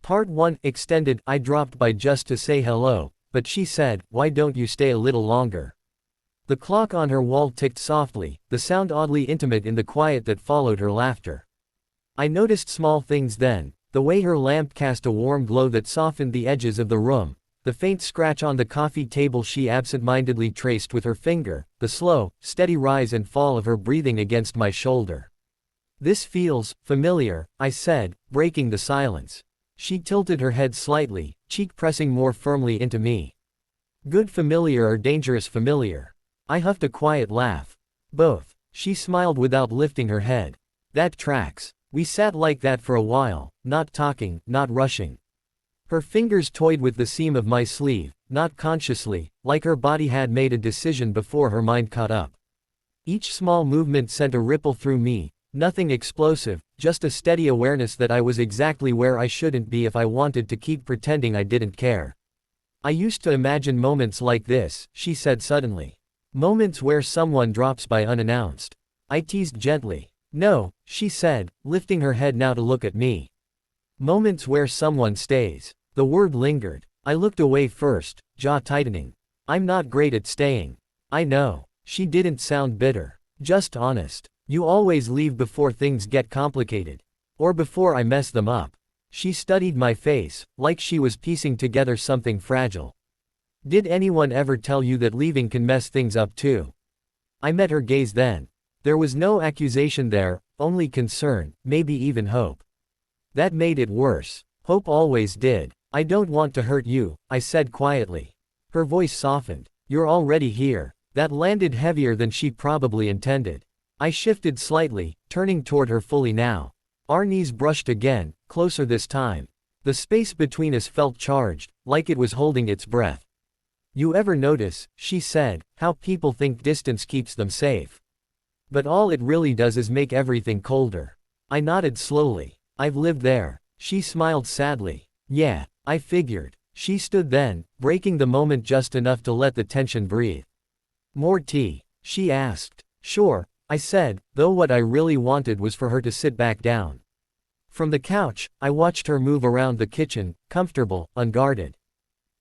Part 1 Extended. I dropped by just to say hello, but she said, "Why don't you stay a little longer?" The clock on her wall ticked softly, the sound oddly intimate in the quiet that followed her laughter. I noticed small things then, the way her lamp cast a warm glow that softened the edges of the room, the faint scratch on the coffee table she absent-mindedly traced with her finger, the slow, steady rise and fall of her breathing against my shoulder. "This feels familiar," I said, breaking the silence. She tilted her head slightly, cheek pressing more firmly into me. "Good familiar or dangerous familiar?" I huffed a quiet laugh. "Both." She smiled without lifting her head. "That tracks." We sat like that for a while, not talking, not rushing. Her fingers toyed with the seam of my sleeve, not consciously, like her body had made a decision before her mind caught up. Each small movement sent a ripple through me, nothing explosive, just a steady awareness that I was exactly where I shouldn't be if I wanted to keep pretending I didn't care. "I used to imagine moments like this," she said suddenly. "Moments where someone drops by unannounced." I teased gently. "No," she said, lifting her head now to look at me. "Moments where someone stays." The word lingered. I looked away first, jaw tightening. "I'm not great at staying." "I know." She didn't sound bitter. Just honest. "You always leave before things get complicated. Or before I mess them up." She studied my face, like she was piecing together something fragile. "Did anyone ever tell you that leaving can mess things up too?" I met her gaze then. There was no accusation there, only concern, maybe even hope. That made it worse. Hope always did. "I don't want to hurt you," I said quietly. Her voice softened. "You're already here." That landed heavier than she probably intended. I shifted slightly, turning toward her fully now. Our knees brushed again, closer this time. The space between us felt charged, like it was holding its breath. "You ever notice," she said, "how people think distance keeps them safe? But all it really does is make everything colder." I nodded slowly. "I've lived there." She smiled sadly. "Yeah, I figured." She stood then, breaking the moment just enough to let the tension breathe. "More tea?" she asked. "Sure," I said, though what I really wanted was for her to sit back down. From the couch, I watched her move around the kitchen, comfortable, unguarded.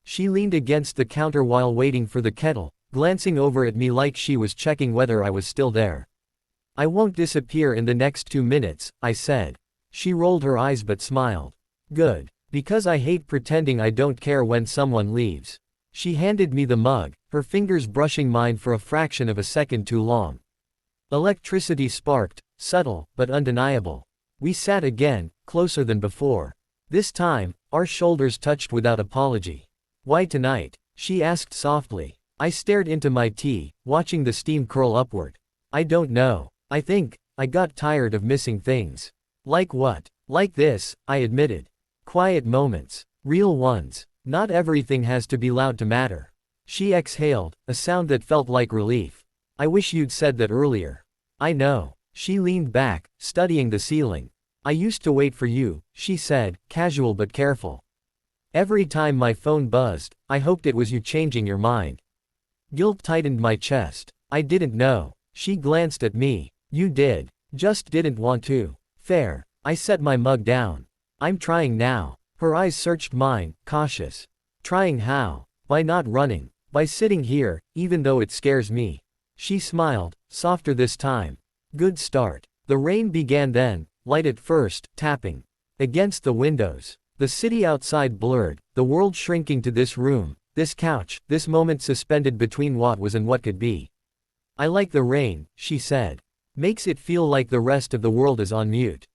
She leaned against the counter while waiting for the kettle, glancing over at me like she was checking whether I was still there. "I won't disappear in the next 2 minutes," I said. She rolled her eyes but smiled. "Good. Because I hate pretending I don't care when someone leaves." She handed me the mug, her fingers brushing mine for a fraction of a second too long. Electricity sparked, subtle, but undeniable. We sat again, closer than before. This time, our shoulders touched without apology. "Why tonight?" she asked softly. I stared into my tea, watching the steam curl upward. "I don't know. I think I got tired of missing things." "Like what?" "Like this," I admitted. "Quiet moments. Real ones. Not everything has to be loud to matter." She exhaled, a sound that felt like relief. "I wish you'd said that earlier." "I know." She leaned back, studying the ceiling. "I used to wait for you," she said, casual but careful. "Every time my phone buzzed, I hoped it was you changing your mind." Guilt tightened my chest. "I didn't know." She glanced at me. "You did. Just didn't want to." "Fair." I set my mug down. "I'm trying now." Her eyes searched mine, cautious. "Trying how?" "By not running. By sitting here, even though it scares me." She smiled, softer this time. "Good start." The rain began then, light at first, tapping against the windows. The city outside blurred, the world shrinking to this room, this couch, this moment suspended between what was and what could be. "I like the rain," she said. "Makes it feel like the rest of the world is on mute."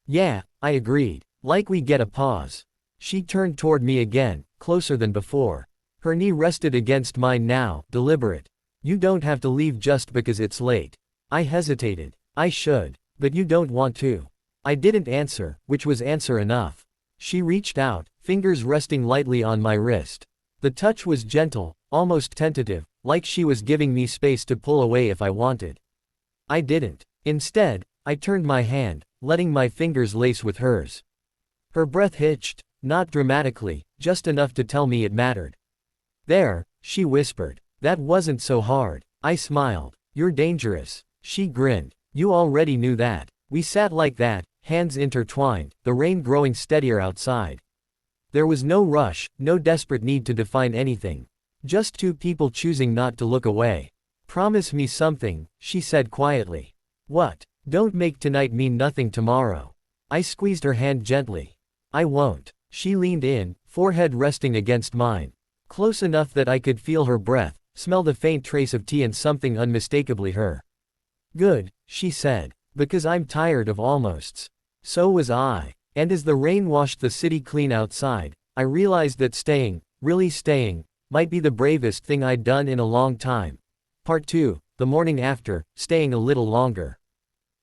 "Yeah," I agreed. "Like we get a pause." She turned toward me again, closer than before. Her knee rested against mine now, deliberate. "You don't have to leave just because it's late." I hesitated. "I should. But you don't want to." I didn't answer, which was answer enough. She reached out, fingers resting lightly on my wrist. The touch was gentle, almost tentative, like she was giving me space to pull away if I wanted. I didn't. Instead, I turned my hand, letting my fingers lace with hers. Her breath hitched, not dramatically, just enough to tell me it mattered. "There," she whispered. "That wasn't so hard." I smiled. "You're dangerous." She grinned. "You already knew that." We sat like that, hands intertwined, the rain growing steadier outside. There was no rush, no desperate need to define anything. Just two people choosing not to look away. Promise me something, she said quietly. What? Don't make tonight mean nothing tomorrow. I squeezed her hand gently. I won't. She leaned in, forehead resting against mine. Close enough that I could feel her breath, smell the faint trace of tea and something unmistakably her. Good, she said. Because I'm tired of almosts. So was I. And as the rain washed the city clean outside, I realized that staying, really staying, might be the bravest thing I'd done in a long time. Part 2, the morning after, staying a little longer.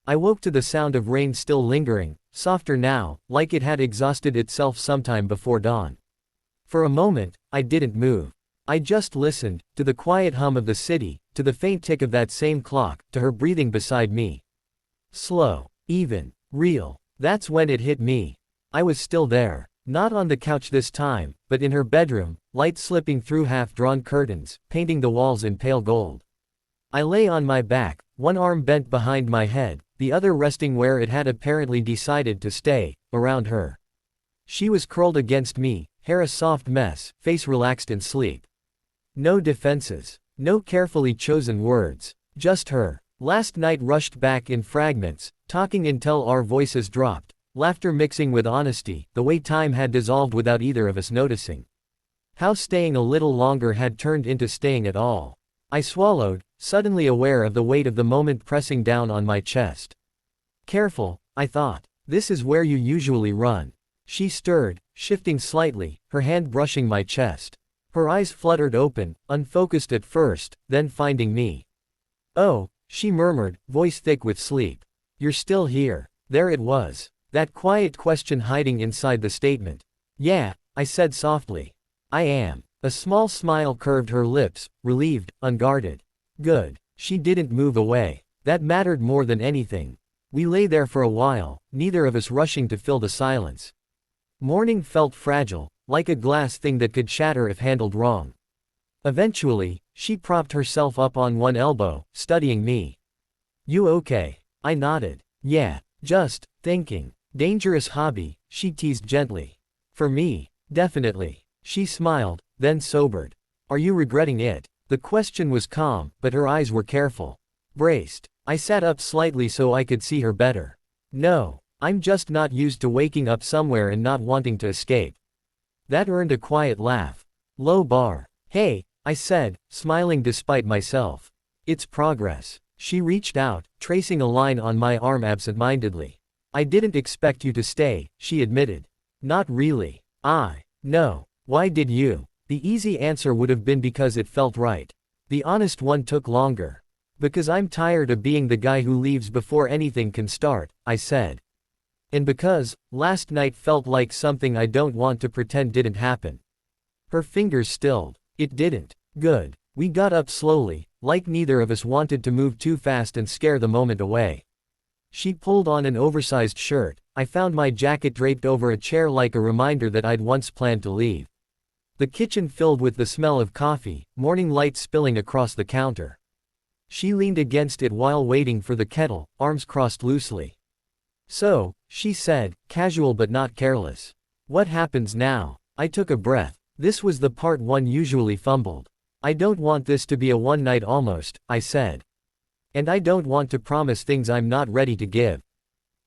I woke to the sound of rain still lingering, softer now, like it had exhausted itself sometime before dawn. For a moment, I didn't move. I just listened, to the quiet hum of the city, to the faint tick of that same clock, to her breathing beside me. Slow, even, real. That's when it hit me. I was still there. Not on the couch this time, but in her bedroom, light slipping through half-drawn curtains, painting the walls in pale gold. I lay on my back, one arm bent behind my head, the other resting where it had apparently decided to stay, around her. She was curled against me, hair a soft mess, face relaxed in sleep. No defenses. No carefully chosen words. Just her. Last night rushed back in fragments, talking until our voices dropped, laughter mixing with honesty, the way time had dissolved without either of us noticing. How staying a little longer had turned into staying at all. I swallowed, suddenly aware of the weight of the moment pressing down on my chest. Careful, I thought. This is where you usually run. She stirred, shifting slightly, her hand brushing my chest. Her eyes fluttered open, unfocused at first, then finding me. Oh, she murmured, voice thick with sleep. You're still here. There it was. That quiet question hiding inside the statement. Yeah, I said softly. I am. A small smile curved her lips, relieved, unguarded. Good. She didn't move away. That mattered more than anything. We lay there for a while, neither of us rushing to fill the silence. Morning felt fragile, like a glass thing that could shatter if handled wrong. Eventually, she propped herself up on one elbow, studying me. You okay? I nodded. Yeah, just thinking. Dangerous hobby, she teased gently. For me, definitely. She smiled, then sobered. Are you regretting it? The question was calm, but her eyes were careful. Braced. I sat up slightly so I could see her better. No, I'm just not used to waking up somewhere and not wanting to escape. That earned a quiet laugh. Low bar. Hey, I said, smiling despite myself. It's progress. She reached out, tracing a line on my arm absent-mindedly. I didn't expect you to stay, she admitted. Not really. No. Why did you? The easy answer would have been because it felt right. The honest one took longer. Because I'm tired of being the guy who leaves before anything can start, I said. And because, last night felt like something I don't want to pretend didn't happen. Her fingers stilled. It didn't. Good. We got up slowly, like neither of us wanted to move too fast and scare the moment away. She pulled on an oversized shirt. I found my jacket draped over a chair like a reminder that I'd once planned to leave. The kitchen filled with the smell of coffee, morning light spilling across the counter. She leaned against it while waiting for the kettle, arms crossed loosely. So, she said, casual but not careless. What happens now? I took a breath. This was the part one usually fumbled. I don't want this to be a one-night almost, I said. And I don't want to promise things I'm not ready to give.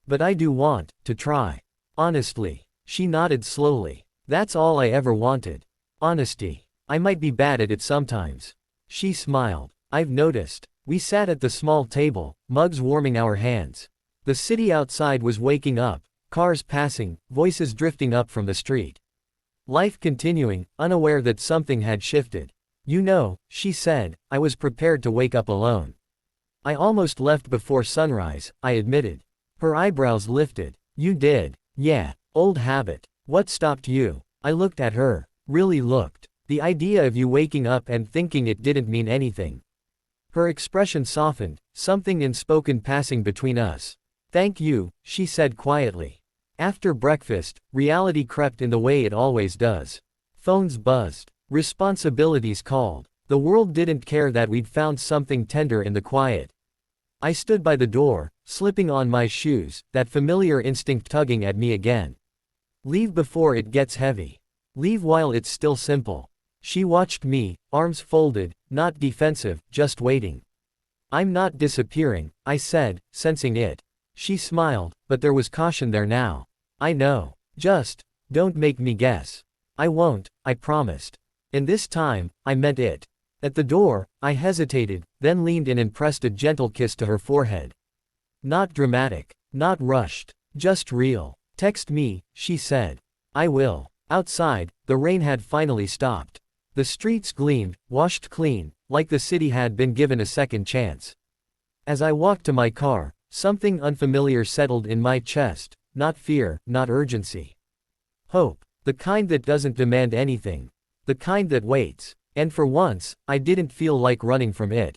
But I do want to try. Honestly. She nodded slowly. That's all I ever wanted. Honesty. I might be bad at it sometimes. She smiled. I've noticed. We sat at the small table, mugs warming our hands. The city outside was waking up, cars passing, voices drifting up from the street. Life continuing, unaware that something had shifted. You know, she said, I was prepared to wake up alone. I almost left before sunrise, I admitted. Her eyebrows lifted. You did. Yeah, old habit. What stopped you? I looked at her. Really looked. The idea of you waking up and thinking it didn't mean anything. Her expression softened, something unspoken passing between us. Thank you, she said quietly. After breakfast, reality crept in the way it always does. Phones buzzed. Responsibilities called. The world didn't care that we'd found something tender in the quiet. I stood by the door, slipping on my shoes, that familiar instinct tugging at me again. Leave before it gets heavy. Leave while it's still simple. She watched me, arms folded, not defensive, just waiting. I'm not disappearing, I said, sensing it. She smiled, but there was caution there now. I know. Just, don't make me guess. I won't, I promised. And this time, I meant it. At the door, I hesitated, then leaned in and pressed a gentle kiss to her forehead. Not dramatic, not rushed, just real. Text me, she said. I will. Outside, the rain had finally stopped. The streets gleamed, washed clean, like the city had been given a second chance. As I walked to my car, something unfamiliar settled in my chest, not fear, not urgency. Hope. The kind that doesn't demand anything. The kind that waits. And for once, I didn't feel like running from it.